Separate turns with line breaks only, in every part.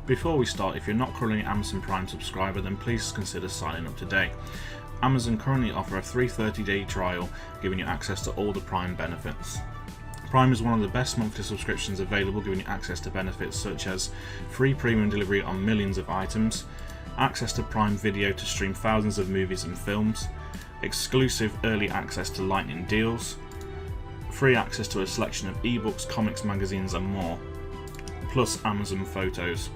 Before we start, if you're not currently an Amazon Prime subscriber, then please consider signing up today. Amazon currently offer a free 30-day trial, giving you access to all the Prime benefits. Prime is one of the best monthly subscriptions available, giving you access to benefits such as free premium delivery on millions of items, access to Prime Video to stream thousands of movies and films, exclusive early access to lightning deals, free access to a selection of ebooks, comics, magazines and more, plus Amazon Photos.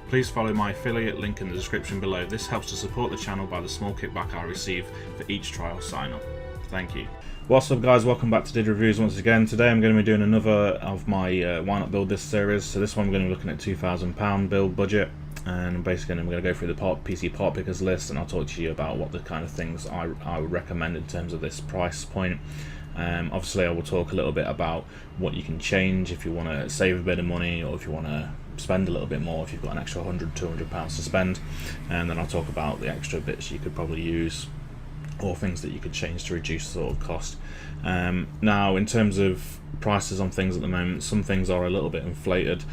Please follow my affiliate link in the description below. This helps to support the channel by the small kickback I receive for each trial sign up. Thank you. What's up guys, welcome back to Did Reviews once again. Today I'm going to be doing another of my Why Not Build This series. So this one we're going to be looking at £2,000 build budget, and basically I'm going to go through the PC part pickers list, and I'll talk to you about what the kind of things I would recommend in terms of this price point. Obviously I will talk a little bit about what you can change if you want to save a bit of money, or if you want to spend a little bit more if you've got an extra £100–200 to spend, and then I'll talk about the extra bits you could probably use or things that you could change to reduce sort of cost. Now in terms of prices on things at the moment, some things are a little bit inflated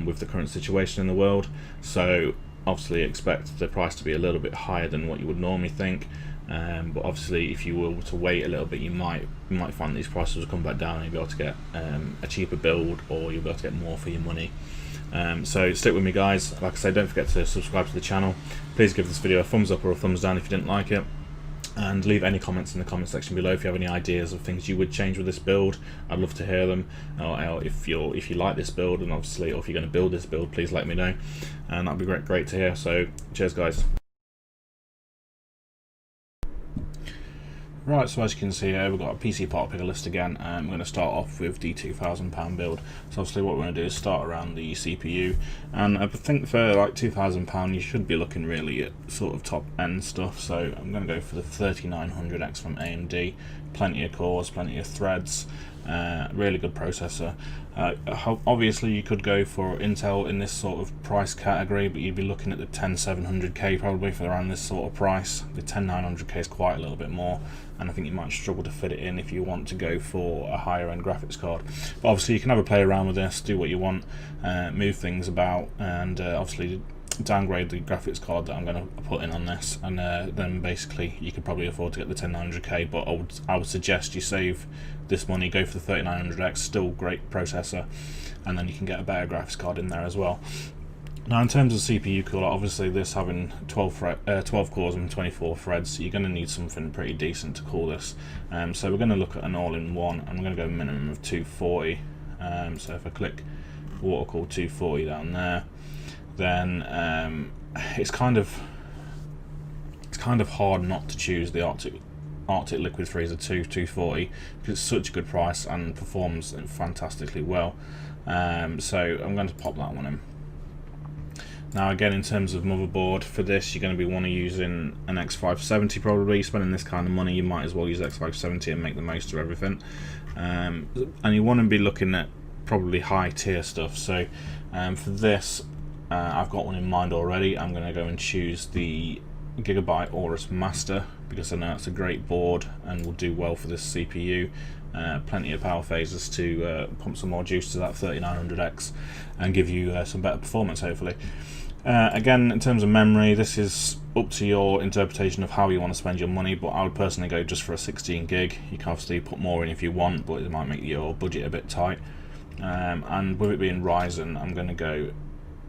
with the current situation in the world, so obviously expect the price to be a little bit higher than what you would normally think. But obviously if you were to wait a little bit, you might find these prices will come back down and you'll be able to get a cheaper build, or you'll be able to get more for your money. So stick with me guys. Like I say, don't forget to subscribe to the channel. Please give this video a thumbs up or a thumbs down if you didn't like it, and leave any comments in the comment section below if you have any ideas of things you would change with this build. I'd love to hear them, or if you like this build, and obviously, or if you're going to build this build, please let me know, and that'd be great to hear. So cheers guys. Right, so as you can see here, we've got a PC part picker list again. I'm going to start off with the £2,000 build. So obviously what we're going to do is start around the CPU, and I think for like £2,000 you should be looking really at sort of top end stuff. So I'm going to go for the 3900X from AMD. Plenty of cores, plenty of threads, really good processor. Obviously you could go for Intel in this sort of price category, but you'd be looking at the 10700K probably for around this sort of price. The 10900K is quite a little bit more, and I think you might struggle to fit it in if you want to go for a higher end graphics card. But obviously you can have a play around with this, do what you want, move things about, and obviously downgrade the graphics card that I'm going to put in on this, and then basically you could probably afford to get the 10900K. But I would suggest you save this money, go for the 3900X, still great processor, and then you can get a better graphics card in there as well. Now in terms of CPU cooler, obviously this having 12 cores and 24 threads, you're going to need something pretty decent to cool this. So we're going to look at an all-in-one. I'm going to go minimum of 240. So if I click water cooled 240 down there, then it's kind of hard not to choose the Arctic Liquid Freezer 240 because it's such a good price and performs fantastically well. So I'm going to pop that one in. Now again, in terms of motherboard, for this you're going to be using an X570 probably. Spending this kind of money, you might as well use X570 and make the most of everything. And you want to be looking at probably high tier stuff. So for this, I've got one in mind already. I'm going to go and choose the Gigabyte Aorus Master because I know it's a great board and will do well for this CPU. Plenty of power phases to pump some more juice to that 3900X and give you some better performance hopefully. Again, in terms of memory, this is up to your interpretation of how you want to spend your money, but I would personally go just for a 16 gig. You can obviously put more in if you want, but it might make your budget a bit tight. And with it being Ryzen, I'm going to go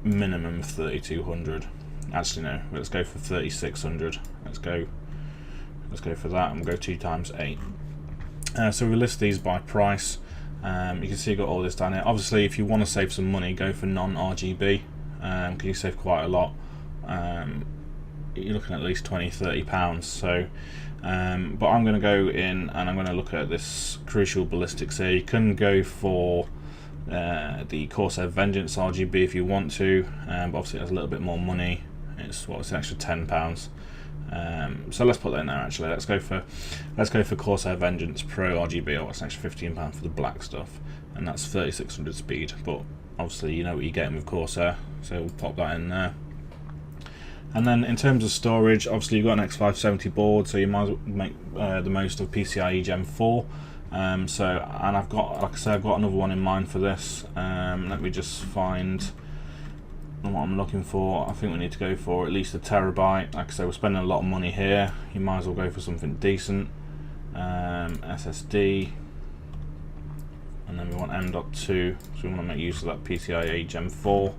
minimum 3200. Actually no, let's go for 3600. Let's go for that, and we'll go 2 times 8. So we list these by price. You can see you've got all this down here. Obviously if you want to save some money, go for non-RGB, because you save quite a lot. You're looking at least £20–30. So but I'm going to go in and I'm going to look at this Crucial Ballistics here. You can go for the Corsair Vengeance Rgb if you want to, but obviously it has a little bit more money. It's an extra £10. So let's put that in there. Actually, let's go for Corsair Vengeance Pro RGB. Oh, it's an extra £15 for the black stuff, and that's 3600 speed. But obviously, you know what you're getting with Corsair, so we'll pop that in there. And then in terms of storage, obviously you've got an X570 board, so you might as well make the most of PCIe Gen 4. And I've got, like I said, I've got another one in mind for this. Let me just find and what I'm looking for, I think we need to go for at least a terabyte. Like I say, we're spending a lot of money here. You might as well go for something decent. SSD, and then we want M.2, so we want to make use of that PCIe Gen 4.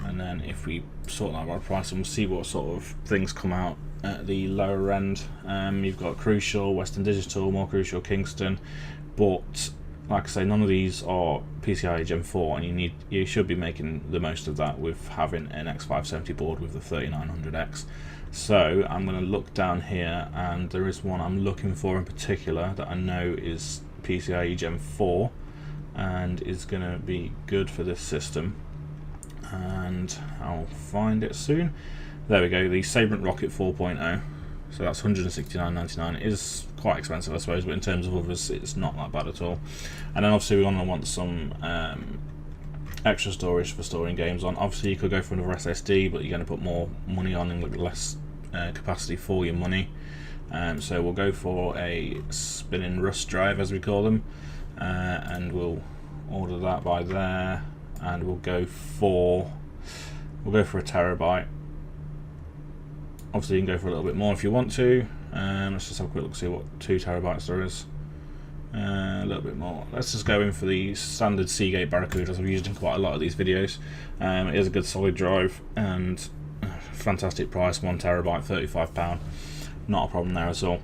And then if we sort that by price, and we'll see what sort of things come out at the lower end. You've got Crucial, Western Digital, More Crucial, Kingston, but like I say, none of these are PCIe Gen 4, and you should be making the most of that with having an X570 board with the 3900X. So I'm going to look down here, and there is one I'm looking for in particular that I know is PCIe Gen 4 and is going to be good for this system, and I'll find it soon. There we go, the Sabrent Rocket 4.0. So that's $169.99. It is quite expensive, I suppose, but in terms of others, it's not that bad at all. And then obviously we're going to want some extra storage for storing games on. Obviously you could go for another SSD, but you're going to put more money on and less capacity for your money. So we'll go for a spinning Rust drive, as we call them, and we'll order that by there, and we'll go for a terabyte. Obviously you can go for a little bit more if you want to. Let's just have a quick look, see what 2 terabytes there is. A little bit more. Let's just go in for the standard Seagate Barracuda, as I've used in quite a lot of these videos. It is a good solid drive, and fantastic price, 1 terabyte, £35. Not a problem there at all.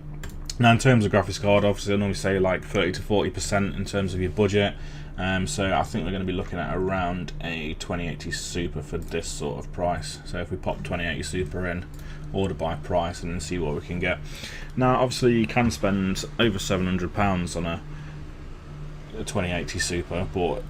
Now in terms of graphics card, obviously I normally say like 30 to 40% in terms of your budget. So I think we're going to be looking at around a 2080 Super for this sort of price. So if we pop 2080 Super in, order by price, and then see what we can get. Now obviously you can spend over £700 on a 2080 Super, but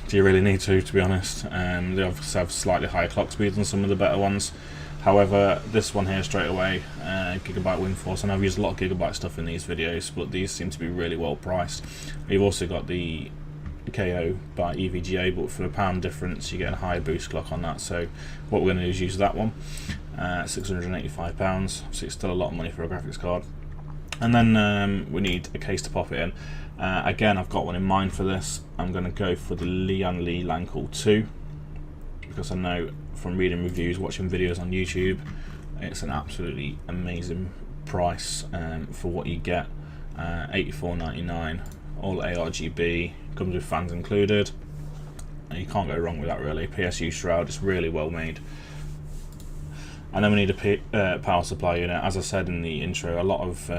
do you really need to be honest? They obviously have slightly higher clock speeds than some of the better ones. However, this one here straight away, Gigabyte WindForce, and I've used a lot of Gigabyte stuff in these videos, but these seem to be really well priced. You've also got the KO by EVGA, but for £1 difference you get a higher boost clock on that. So what we're going to do is use that one, £685, so it's still a lot of money for a graphics card. And then we need a case to pop it in. Again, I've got one in mind for this. I'm going to go for the Lian Li Lancool 2, because I know from reading reviews, watching videos on YouTube, it's an absolutely amazing price for what you get. $84.99, all ARGB, comes with fans included, and you can't go wrong with that really. PSU shroud, it's really well made. And then we need a power supply unit. As I said in the intro, a lot of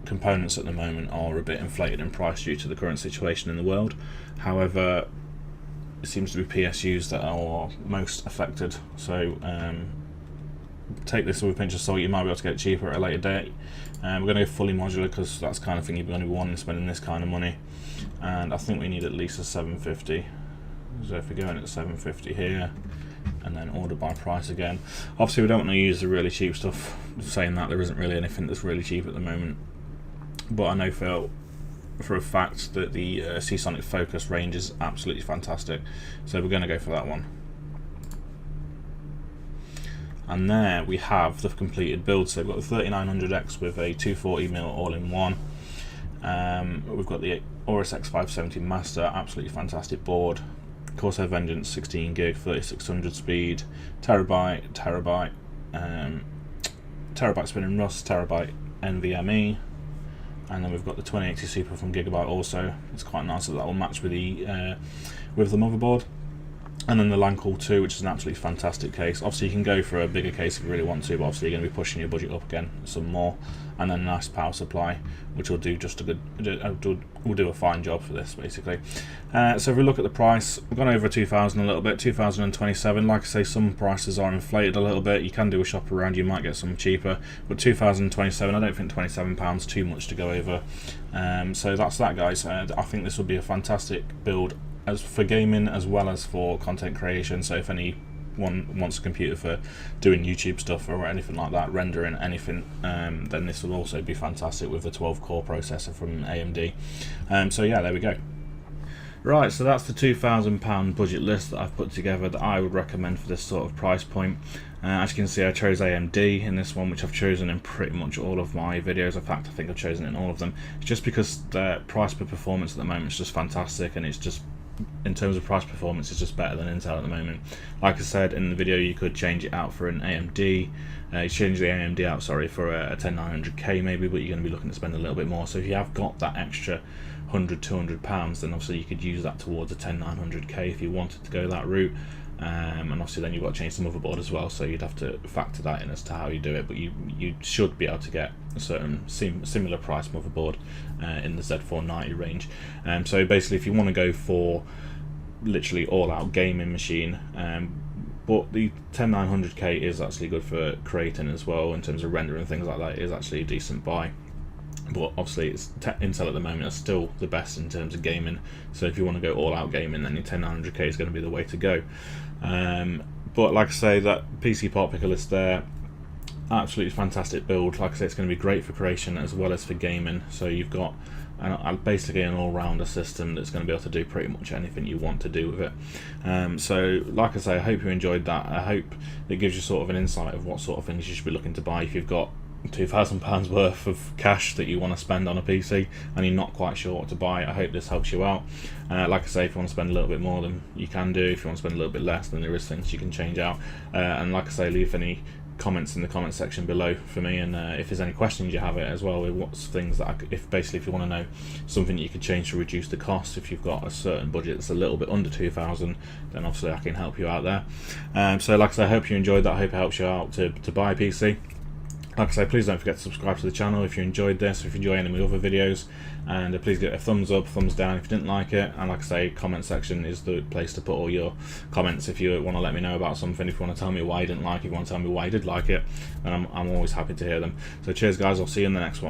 components at the moment are a bit inflated in price due to the current situation in the world. However, it seems to be PSUs that are most affected, so take this with a pinch of salt. You might be able to get it cheaper at a later date. We're going to go fully modular, because that's the kind of thing you're going to be wanting, spending this kind of money, and I think we need at least a 750. So if we go in at 750 here, and then order by price again. Obviously we don't want to use the really cheap stuff. Saying that, there isn't really anything that's really cheap at the moment, but I know for a fact that the Seasonic Focus range is absolutely fantastic, so we're going to go for that one. And there we have the completed build. So we've got the 3900X with a 240mm all-in-one. We've got the Aorus X570 Master, absolutely fantastic board. Corsair Vengeance 16 gig, 3600 speed, terabyte spinning Rust, terabyte NVMe. And then we've got the 2080 Super from Gigabyte also. It's quite nice that will match with the motherboard. And then the Lancool 2, which is an absolutely fantastic case. Obviously you can go for a bigger case if you really want to, but obviously you're going to be pushing your budget up again some more. And then a nice power supply, which will do just a good, will do a fine job for this basically. So if we look at the price, we've gone over 2,000 a little bit, 2,027. Like I say, some prices are inflated a little bit. You can do a shop around, you might get some cheaper, but 2,027, I don't think £27 too much to go over. So that's that, guys. I think this will be a fantastic build as for gaming as well as for content creation. So if anyone wants a computer for doing YouTube stuff or anything like that, rendering anything, then this will also be fantastic with the 12-core processor from AMD. So yeah, there we go. Right, so that's the £2,000 budget list that I've put together that I would recommend for this sort of price point. As you can see, I chose AMD in this one, which I've chosen in pretty much all of my videos. In fact, I think I've chosen it in all of them. It's just because the price per performance at the moment is just fantastic, and it's just in terms of price performance, it's just better than Intel at the moment. Like I said in the video, you could change it out for an AMD. Change the AMD out, sorry, for a 10900K maybe, but you're going to be looking to spend a little bit more. So if you have got that extra £100–200, then obviously you could use that towards a 10900K if you wanted to go that route. And obviously then you've got to change the motherboard as well, so you'd have to factor that in as to how you do it, but you should be able to get a certain similar price motherboard in the Z490 range. So basically if you want to go for literally all out gaming machine, but the 10900K is actually good for creating as well in terms of rendering and things like that. It is actually a decent buy. But obviously it's Intel at the moment are still the best in terms of gaming, so if you want to go all out gaming, then your 10900K is going to be the way to go. But like I say, that PC part picker list there, absolutely fantastic build. Like I say, it's going to be great for creation as well as for gaming, so you've got basically an all-rounder system that's going to be able to do pretty much anything you want to do with it. So like I say, I hope you enjoyed that. I hope it gives you sort of an insight of what sort of things you should be looking to buy if you've got £2,000 worth of cash that you want to spend on a PC and you're not quite sure what to buy. I hope this helps you out. Like I say, if you want to spend a little bit more, then you can do. If you want to spend a little bit less, then there is things you can change out. And like I say, leave any comments in the comment section below for me, and if there's any questions you have it as well, what's things that if you want to know something you could change to reduce the cost, if you've got a certain budget that's a little bit under 2,000, then obviously I can help you out there. So like I say, I hope you enjoyed that. I hope it helps you out to buy a PC. Like I say, please don't forget to subscribe to the channel if you enjoyed this, if you enjoy any of my other videos, and please give it a thumbs up, thumbs down if you didn't like it. And like I say, comment section is the place to put all your comments if you want to let me know about something, if you want to tell me why you didn't like it, if you want to tell me why you did like it, and I'm always happy to hear them. So cheers guys, I'll see you in the next one.